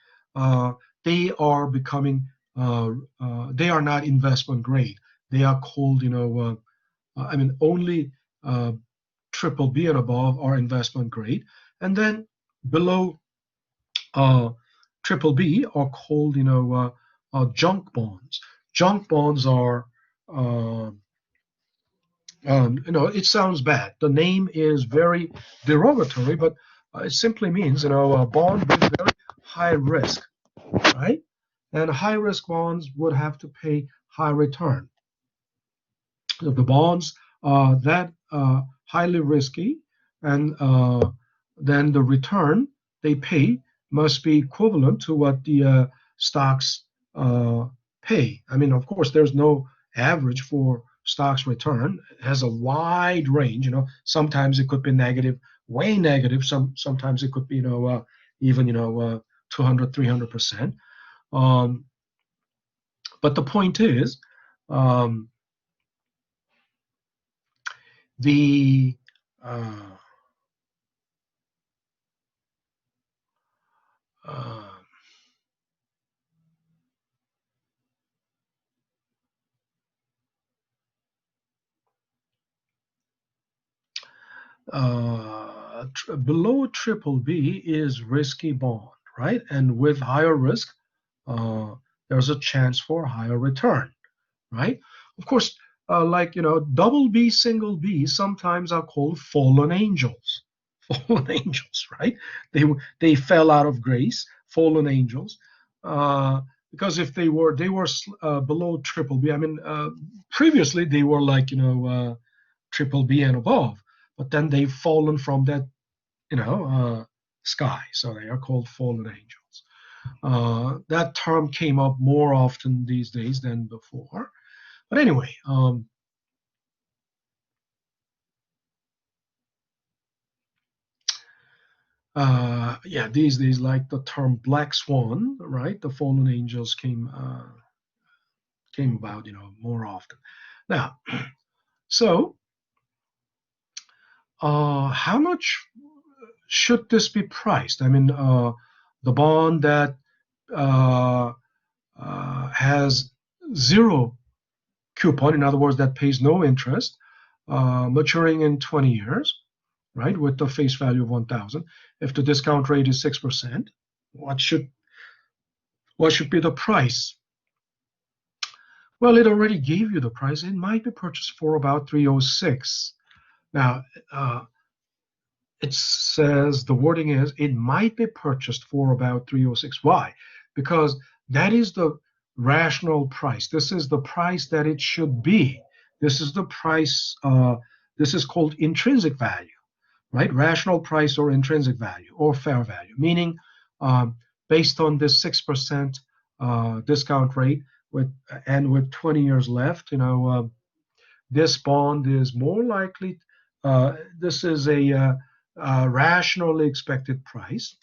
they are becoming, they are not investment grade. They are called, only triple B and above are investment grade. And then below triple B are called, junk bonds. Junk bonds are, it sounds bad. The name is very derogatory, but it simply means, a bond with very high risk, right? And high risk bonds would have to pay high return. So the bonds are that highly risky, and then the return they pay must be equivalent to what the stocks pay. I mean, of course, there's no average for stocks return. It has a wide range. Sometimes it could be negative way negative. Sometimes it could be, even 200, 300%. But the point is, um, the uh, uh, below triple B is risky bond, right? And with higher risk, uh, there's a chance for higher return, right? Of course, like double B, single B sometimes are called fallen angels. Fallen angels, right? They fell out of grace, fallen angels. Because if they were below triple B, I mean, previously they were like triple B and above, but then they've fallen from that sky, so they are called fallen angels. That term came up more often these days than before. But anyway, yeah, these days, like the term black swan, right? The fallen angels came about, more often. Now, so how much should this be priced? I mean, the bond that uh, has zero coupon, in other words, that pays no interest, maturing in 20 years, right, with the face value of 1,000. If the discount rate is 6%, what should be the price? Well, it already gave you the price. It might be purchased for about 306. Now, it says the wording is it might be purchased for about 306. Why? Because that is the rational price. This is the price that it should be. This is the price. This is called intrinsic value, right? Rational price or intrinsic value or fair value, meaning based on this 6% discount rate with 20 years left, this bond is more likely. This is a rationally expected price,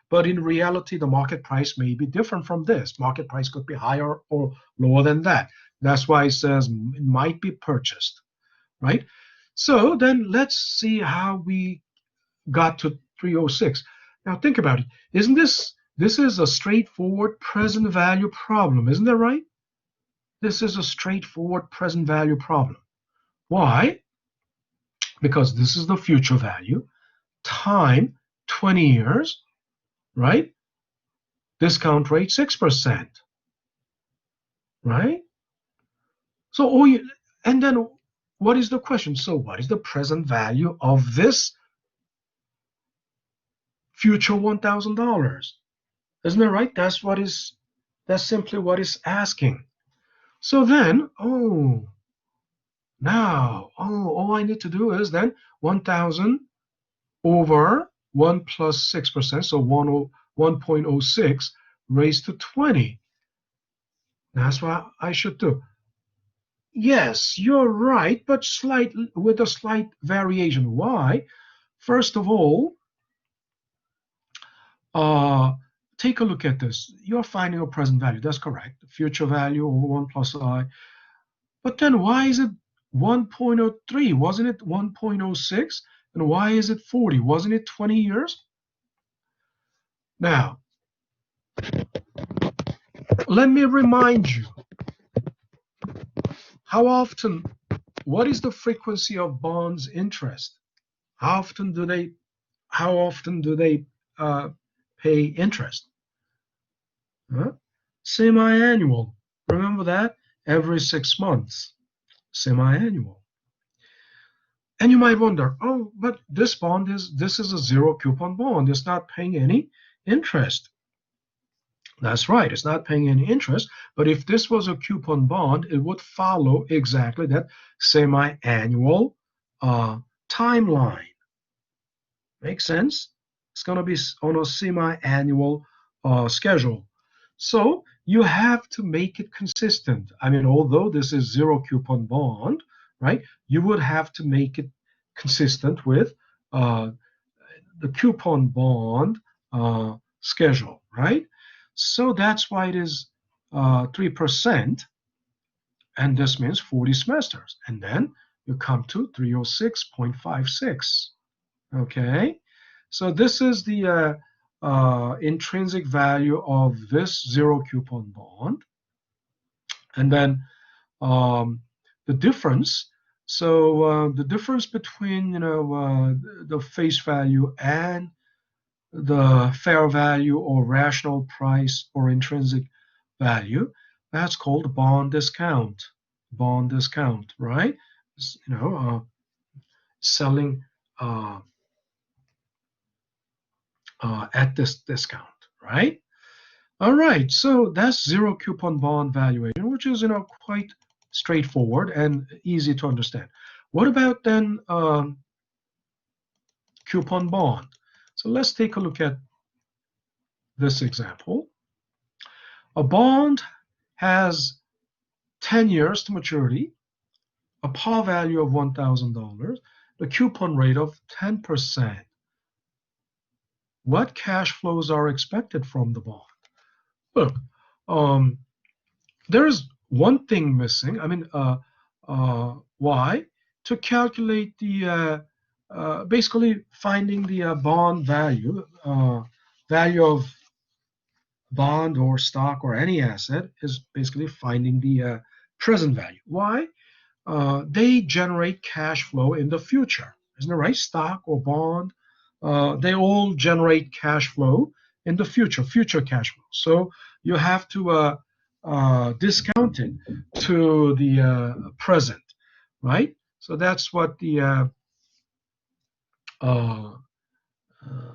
but in reality, the market price may be different from this. Market price could be higher or lower than that. That's why it says it might be purchased, right? So then let's see how we got to 306. Now think about it. Isn't this is a straightforward present value problem, isn't that right? This is a straightforward present value problem. Why? Because this is the future value, time 20 years, right? Discount rate 6%, right? So and then what is the question? So what is the present value of this future $1,000? Isn't that right? That's simply what it's asking. So then, all I need to do is then 1,000 over 1 plus 6%, so 1.06 raised to 20. That's what I should do. Yes, you're right, but with a slight variation. Why? First of all, uh, take a look at this. You're finding a present value. That's correct. Future value over 1 plus I. But then why is it 1.03? Wasn't it 1.06? And why is it 40? Wasn't it 20 years? Now, let me remind you, what is the frequency of bonds interest? How often do they pay interest? Huh? Semi-annual. Remember that? Every 6 months. Semi-annual. And you might wonder, but this is a zero coupon bond. It's not paying any interest. That's right, it's not paying any interest. But if this was a coupon bond, it would follow exactly that semi-annual timeline. Make sense? It's going to be on a semi-annual schedule. So you have to make it consistent. I mean, although this is zero coupon bond, right? You would have to make it consistent with uh, the coupon bond schedule, right? So that's why it is 3%, and this means 40 semesters. And then you come to 306.56. Okay, so this is the intrinsic value of this zero coupon bond. And then the difference. So the difference between the face value and the fair value or rational price or intrinsic value, that's called bond discount. Bond discount, right? Selling uh, at this discount, right? All right, so that's zero coupon bond valuation, which is quite straightforward and easy to understand. What about then coupon bond? So let's take a look at this example. A bond has 10 years to maturity, a par value of $1,000, the coupon rate of 10%. What cash flows are expected from the bond? Look, there is one thing missing. I mean, why? To calculate the basically finding the bond value, value of bond or stock or any asset is basically finding the present value. Why? They generate cash flow in the future. Isn't it right? Stock or bond, they all generate cash flow in the future cash flow. So you have to discount it to the present, right? So uh, uh,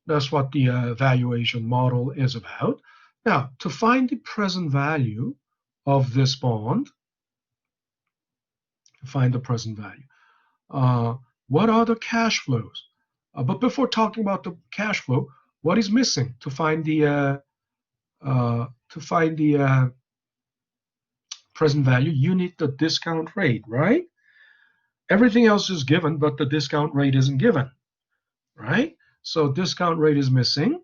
that's what the valuation model is about. Now, to find the present value of this bond, find the present value. What are the cash flows? But before talking about the cash flow, what is missing to find the present value? You need the discount rate, right? Everything else is given, but the discount rate isn't given, right? So discount rate is missing,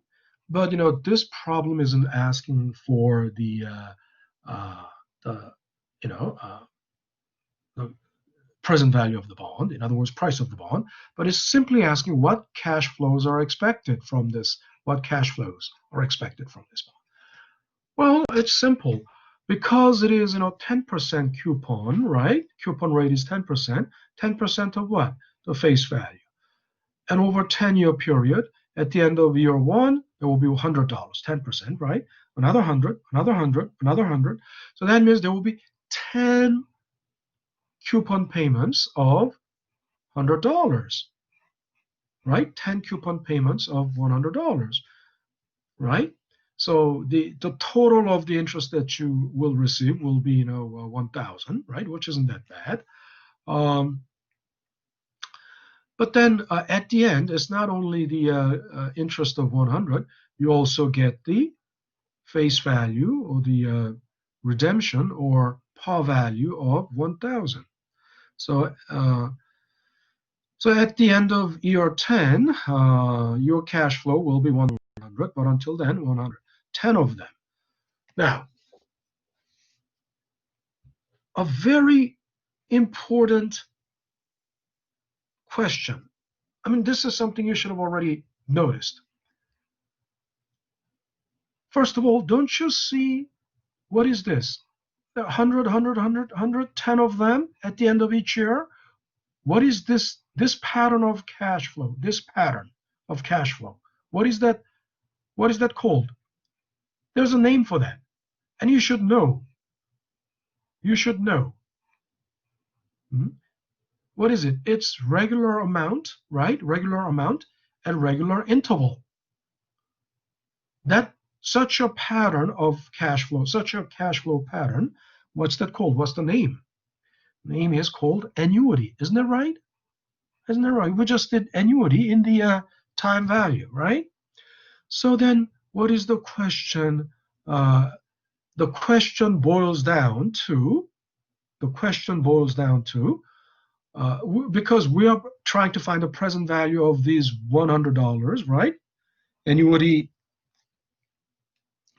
but this problem isn't asking for uh, the you know the present value of the bond, in other words, price of the bond, but it's simply asking what cash flows are expected from this, what cash flows are expected from this bond. Well, it's simple. Because it is, 10% coupon, right? Coupon rate is 10%. 10% of what? The face value. And over a 10-year period, at the end of year one, there will be $100, 10%, right? Another 100, another 100, another 100. So that means there will be 10 coupon payments of $100, right? 10 coupon payments of $100, right? So the total of the interest that you will receive will be 1,000, right? Which isn't that bad. But then at the end, it's not only the interest of 100, you also get the face value or the redemption or par value of 1,000. So at the end of year 10, your cash flow will be 100, but until then, 110 of them. Now, a very important question. I mean, this is something you should have already noticed. First of all, don't you see what is this? 100, 100, 100, 100, 10 of them at the end of each year. What is this pattern of cash flow? This pattern of cash flow. What is that? What is that called? There's a name for that. And you should know. You should know. What is it? It's regular amount, right? Regular amount and regular interval. That such a pattern of cash flow, such a cash flow pattern, what's that called? What's the name? The name is called annuity. Isn't that right? Isn't that right? We just did annuity in the time value, right? So then what is the question? The question boils down to because we are trying to find the present value of these $100, right? Annuity,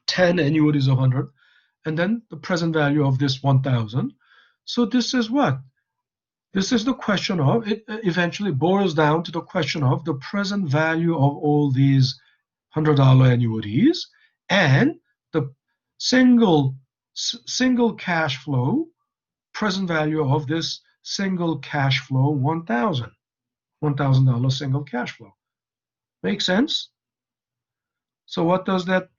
10 annuities of 100, and then the present value of this 1,000. So this is what? This is the question of, it eventually boils down to the question of the present value of all these $100 annuities and the single cash flow, present value of this single cash flow $1,000 single cash flow. Make sense? So what does that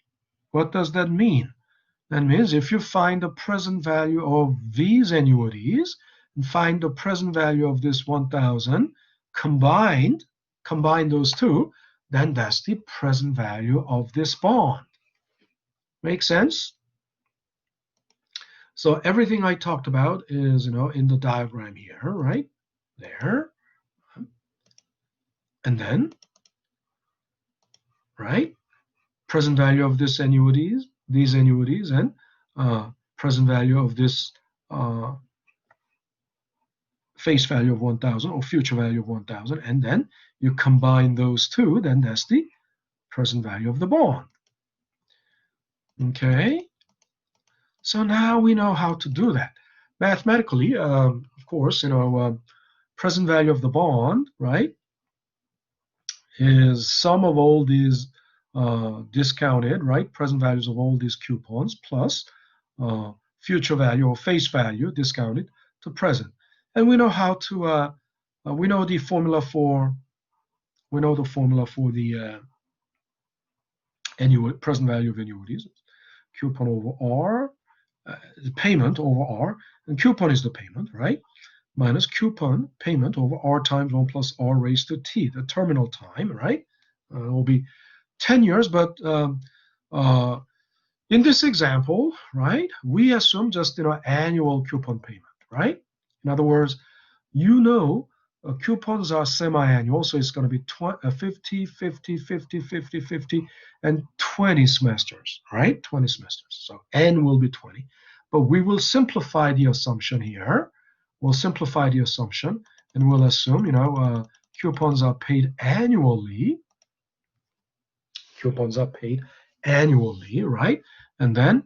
mean? That means if you find the present value of these annuities and find the present value of this 1,000 combine those two, then that's the present value of this bond. Make sense? So everything I talked about is, in the diagram here, right? There. And then, right? Present value of these annuities, and present value of this face value of 1,000 or future value of 1,000, and then you combine those two, then that's the present value of the bond. Okay, so now we know how to do that. Mathematically, of course, present value of the bond, right, is sum of all these discounted, right, present values of all these coupons plus future value or face value discounted to present. And we know how to, we know the formula for the present value of annuities. Coupon over R, payment over R, and coupon is the payment, right? Minus coupon payment over R times 1 plus R raised to T, the terminal time, right? It will be 10 years, but in this example, right, we assume just annual coupon payment, right? In other words, coupons are semi-annual, so it's going to be 50, 50, 50, 50, 50, and 20 semesters, right? 20 semesters. So N will be 20. But we will simplify the assumption here. We'll simplify the assumption, and we'll assume, coupons are paid annually. Coupons are paid annually, right? And then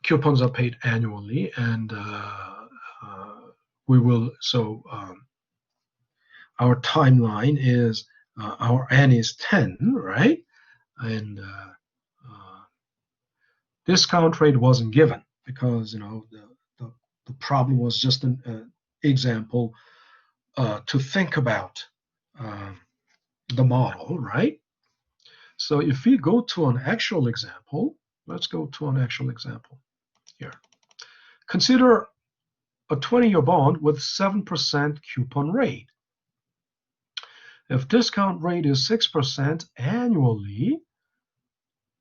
coupons are paid annually, and we will, so our timeline is, our N is 10, right? And discount rate wasn't given because, the problem was just an example to think about the model, right? So if we go to an actual example, let's go to an actual example here. Consider a 20-year bond with 7% coupon rate. If discount rate is 6% annually,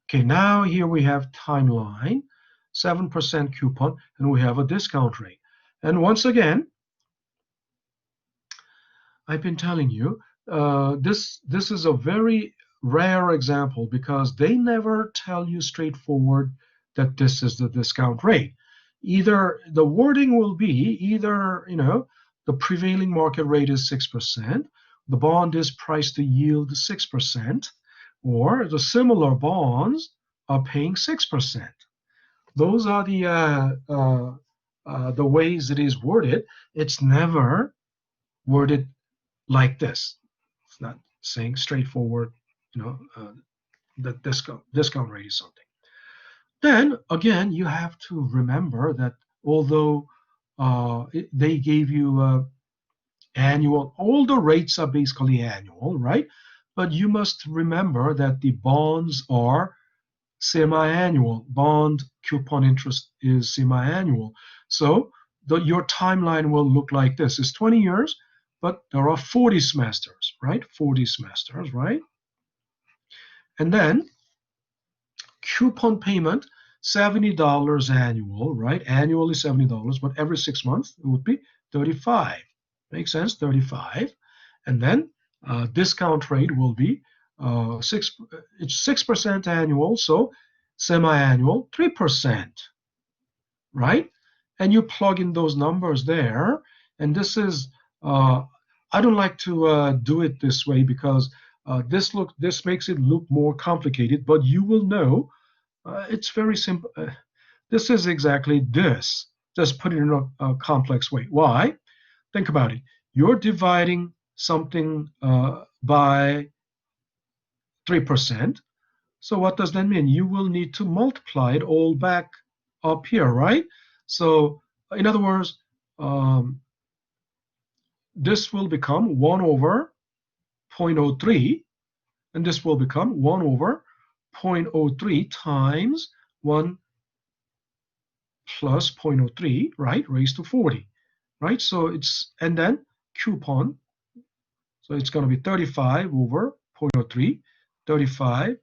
okay, now here we have timeline, 7% coupon, and we have a discount rate. And once again, I've been telling you, this is a very rare example because they never tell you straightforward that this is the discount rate. Either the wording will be the prevailing market rate is 6%, the bond is priced to yield 6%, or the similar bonds are paying 6%. Those are the ways it is worded. It's never worded like this. It's not saying straightforward, that discount rate is something. Then again, you have to remember that although they gave you annual, all the rates are basically annual, right? But you must remember that the bonds are semi-annual. Bond coupon interest is semi-annual. So your timeline will look like this. It's 20 years, but there are 40 semesters, right? 40 semesters, right? And then coupon payment, $70 annual, right? Annually $70, but every 6 months it would be 35. Makes sense? 35. And then discount rate will be it's 6% annual, so semi-annual 3%. right? And you plug in those numbers there. And this is, I don't like to do it this way because this makes it look more complicated, but you will know it's very simple. This is exactly this. Just put it in a complex way. Why? Think about it. You're dividing something by 3%. So what does that mean? You will need to multiply it all back up here, right? So in other words, um, this will become 1 over zero point zero 0.03, and this will become 1 over zero point zero 0.03 times 1 plus 0.03, right, raised to 40, right? So it's, and then coupon, so it's going to be 35 over zero point zero 0.03, 35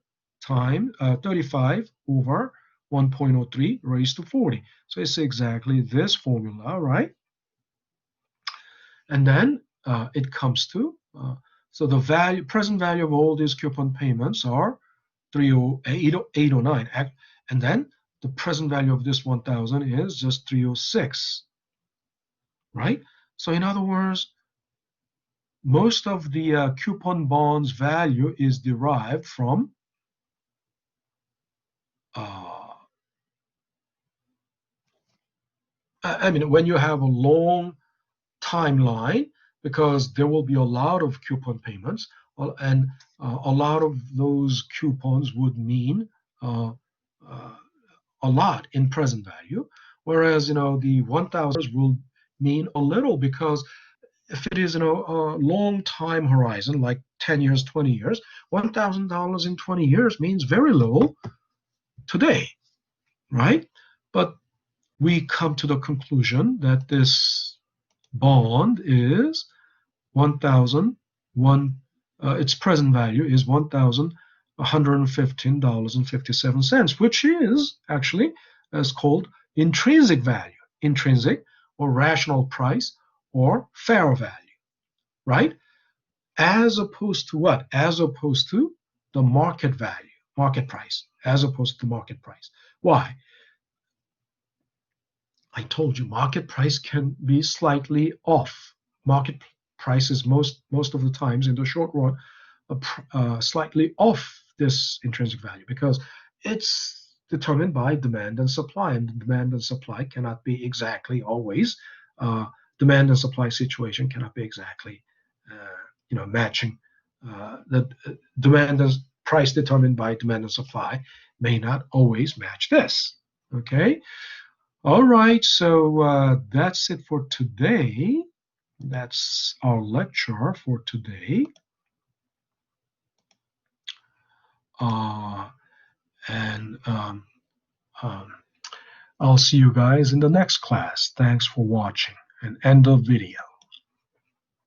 times 35 over 1.03 raised to 40. So it's exactly this formula, right? And then it comes to, so the value, present value of all these coupon payments are 809. And then the present value of this 1,000 is just 306, right? So in other words, most of the coupon bonds value is derived from I mean, when you have a long timeline, because there will be a lot of coupon payments, and a lot of those coupons would mean uh, uh, a lot in present value, whereas the 1,000 will mean a little because if it is a long time horizon, like 10 years, 20 years, $1,000 in 20 years means very little today, right? But we come to the conclusion that this bond is 1,001, its present value is $1,115.57, which is actually as called intrinsic value, intrinsic or rational price or fair value, right? As opposed to what? As opposed to the market value, market price, as opposed to market price. Why? I told you market price can be slightly off. Market price is most of the times in the short run slightly off this intrinsic value because it's determined by demand and supply, and demand and supply cannot be exactly always. Demand and supply situation cannot be exactly matching. The demand and price determined by demand and supply may not always match this. Okay. All right, so that's it for today. That's our lecture for today. And I'll see you guys in the next class. Thanks for watching, and end of video.